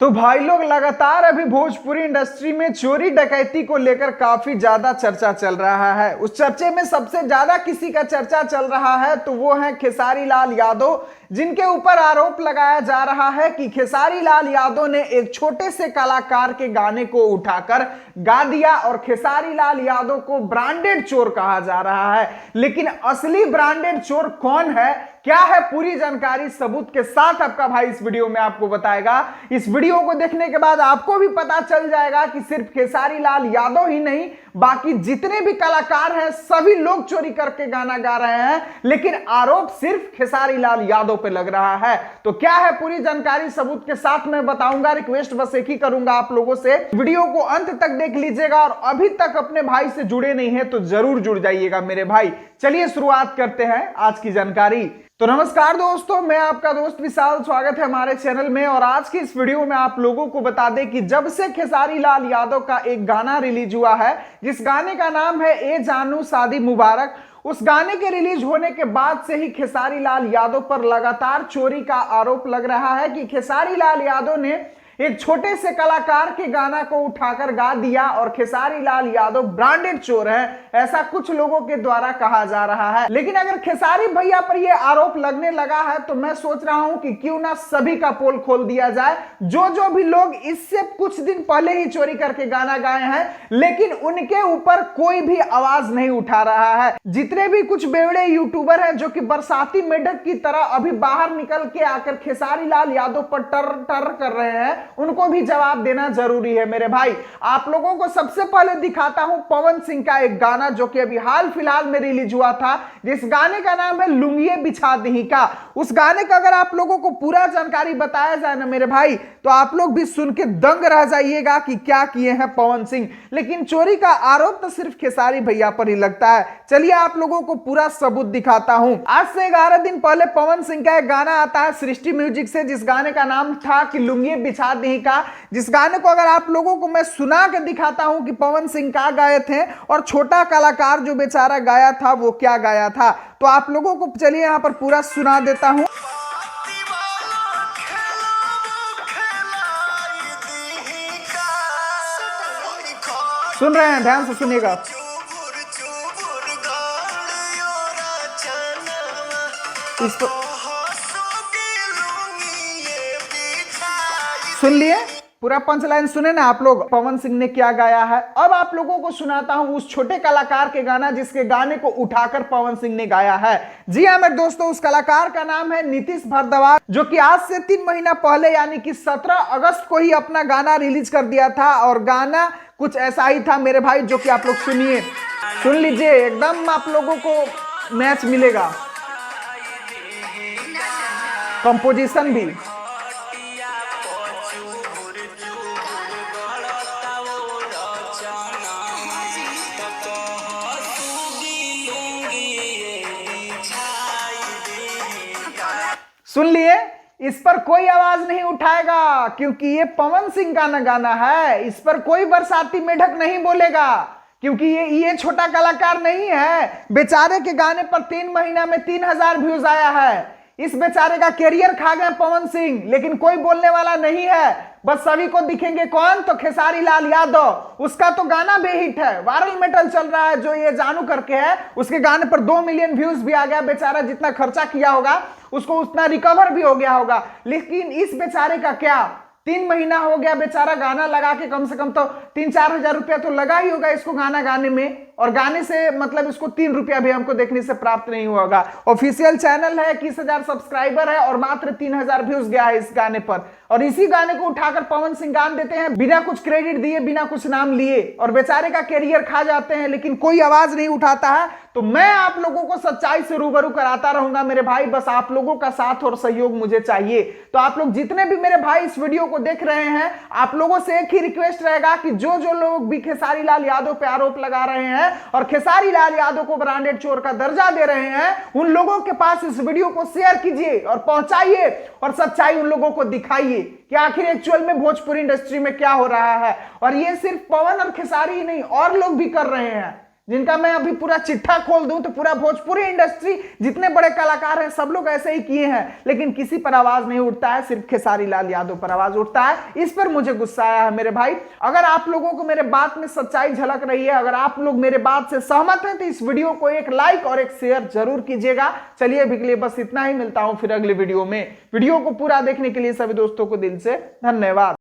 तो भाई लोग लगातार अभी भोजपुरी इंडस्ट्री में चोरी डकैती को लेकर काफी ज्यादा चर्चा चल रहा है। उस चर्चे में सबसे ज्यादा किसी का चर्चा चल रहा है तो वो है खेसारी लाल यादव, जिनके ऊपर आरोप लगाया जा रहा है कि खेसारी लाल यादव ने एक छोटे से कलाकार के गाने को उठाकर गा दिया और खेसारी लाल यादव को ब्रांडेड चोर कहा जा रहा है। लेकिन असली ब्रांडेड चोर कौन है, क्या है, पूरी जानकारी सबूत के साथ आपका भाई इस वीडियो में आपको बताएगा। इस वीडियो को देखने के बाद आपको भी पता चल जाएगा कि सिर्फ खेसारी लाल यादव ही नहीं, बाकी जितने भी कलाकार हैं सभी लोग चोरी करके गाना गा रहे हैं, लेकिन आरोप सिर्फ खेसारी लाल यादव पे लग रहा है। तो क्या है पूरी जानकारी सबूत के साथ मैं बताऊंगा। रिक्वेस्ट बस एक ही करूंगा आप लोगों से, वीडियो को अंत तक देख लीजिएगा और अभी तक अपने भाई से जुड़े नहीं है तो जरूर जुड़ जाइएगा मेरे भाई। चलिए शुरुआत करते हैं आज की जानकारी। तो नमस्कार दोस्तों, मैं आपका दोस्त विशाल, स्वागत है हमारे चैनल में। और आज की इस वीडियो में आप लोगों को बता दें कि जब से खेसारी लाल यादव का एक गाना रिलीज हुआ है, जिस गाने का नाम है ए जानू शादी मुबारक, उस गाने के रिलीज होने के बाद से ही खेसारी लाल यादव पर लगातार चोरी का आरोप लग रहा है कि खेसारी लाल यादव ने एक छोटे से कलाकार के गाना को उठाकर गा दिया और खेसारी लाल यादव ब्रांडेड चोर है, ऐसा कुछ लोगों के द्वारा कहा जा रहा है। लेकिन अगर खेसारी भैया पर यह आरोप लगने लगा है तो मैं सोच रहा हूं कि क्यों ना सभी का पोल खोल दिया जाए। जो भी लोग इससे कुछ दिन पहले ही चोरी करके गाना गाए हैं लेकिन उनके ऊपर कोई भी आवाज नहीं उठा रहा है। जितने भी कुछ बेवड़े यूट्यूबर हैं जो कि बरसाती मेढक की तरह अभी बाहर निकल के आकर खेसारी लाल यादव पर टर टर कर रहे हैं, उनको भी जवाब देना जरूरी है मेरे भाई। आप लोगों को सबसे पहले दिखाता हूं पवन सिंह का एक गाना जो कि अभी हाल फिलहाल में रिलीज हुआ था, जिस गाने का नाम है लुंगिए बिछा दही का। उस गाने का अगर आप लोगों को पूरा जानकारी बताया जाए ना मेरे भाई, तो आप लोग भी सुन के दंग रह जाइएगा कि क्या किए हैं पवन सिंह। लेकिन चोरी का आरोप तो सिर्फ खेसारी भैया पर ही लगता है। चलिए आप लोगों को पूरा सबूत दिखाता हूं। आज से 11 दिन पहले पवन सिंह का एक गाना आता है सृष्टि म्यूजिक से, जिस गाने का नाम था कि लुंगिए बिछा का। जिस गाने को अगर आप लोगों को मैं सुना के दिखाता हूं कि पवन सिंह क्या गाए थे और छोटा कलाकार जो बेचारा गाया था वो क्या गाया था, तो आप लोगों को चलिए यहां पर पूरा सुना देता हूं। सुन रहे हैं, ध्यान से सुनिएगा। इसको सुन लिए, पूरा पंच लाइन सुने ना आप लोग पवन सिंह ने क्या गाया है। अब आप लोगों को सुनाता हूं उस छोटे कलाकार के गाना जिसके गाने को उठाकर पवन सिंह ने गाया है। जी हाँ मेरे दोस्तों, उस कलाकार का नाम है नीतीश भारद्वाज, जो कि आज से 3 महीना पहले यानी कि 17 अगस्त को ही अपना गाना रिलीज कर दिया था। और गाना कुछ ऐसा ही था मेरे भाई, जो कि आप लोग सुनिए, सुन लीजिए, एकदम आप लोगों को मैच मिलेगा, कंपोजिशन भी। सुन लिए, इस पर कोई आवाज नहीं उठाएगा क्योंकि ये पवन सिंह का न गाना है। इस पर कोई बरसाती मेढक नहीं बोलेगा क्योंकि ये छोटा कलाकार नहीं है। बेचारे के गाने पर 3 महीना में 3000 व्यूज आया है। इस बेचारे का कैरियर खा गए पवन सिंह, लेकिन कोई बोलने वाला नहीं है। बस सभी को दिखेंगे कौन, तो खेसारी लाल यादव। उसका तो गाना बेहिट है, वायरल मेटल चल रहा है जो ये जानू करके है। उसके गाने पर 2 मिलियन व्यूज भी आ गया। बेचारा जितना खर्चा किया होगा उसको उतना रिकवर भी हो गया होगा। लेकिन इस बेचारे का क्या, 3 महीना हो गया बेचारा गाना लगा के, कम से कम तो 3-4 हजार रुपया तो लगा ही होगा इसको गाना गाने में। और गाने से मतलब इसको 3 रुपया भी हमको देखने से प्राप्त नहीं हुआ होगा। ऑफिशियल चैनल है, 21,000 सब्सक्राइबर है और मात्र 3000 व्यूज गया है इस गाने पर। और इसी गाने को उठाकर पवन सिंह गान देते हैं बिना कुछ क्रेडिट दिए, बिना कुछ नाम लिए, और बेचारे का कैरियर खा जाते हैं, लेकिन कोई आवाज नहीं उठाता है। तो मैं आप लोगों को सच्चाई से रूबरू कराता रहूंगा मेरे भाई, बस आप लोगों का साथ और सहयोग मुझे चाहिए। तो आप लोग जितने भी मेरे भाई इस वीडियो को देख रहे हैं, आप लोगों से एक ही रिक्वेस्ट रहेगा कि जो लोग भी खेसारी लाल यादव पे आरोप लगा रहे हैं और खेसारी लाल यादव को ब्रांडेड चोर का दर्जा दे रहे हैं, उन लोगों के पास इस वीडियो को शेयर कीजिए और पहुंचाइए और सच्चाई उन लोगों को दिखाइए कि आखिर एक्चुअल में भोजपुरी इंडस्ट्री में क्या हो रहा है। और ये सिर्फ पवन और खेसारी ही नहीं, और लोग भी कर रहे हैं। जिनका मैं अभी पूरा चिट्ठा खोल दूं तो पूरा भोजपुरी इंडस्ट्री जितने बड़े कलाकार हैं सब लोग ऐसे ही किए हैं, लेकिन किसी पर आवाज नहीं उठता है, सिर्फ खेसारी लाल यादव पर आवाज उठता है। इस पर मुझे गुस्सा आया है मेरे भाई। अगर आप लोगों को मेरे बात में सच्चाई झलक रही है, अगर आप लोग मेरे बात से सहमत हैं, तो इस वीडियो को एक लाइक और एक शेयर जरूर कीजिएगा। चलिए अभी के लिए बस इतना ही, मिलता हूं फिर अगले वीडियो में। वीडियो को पूरा देखने के लिए सभी दोस्तों को दिल से धन्यवाद।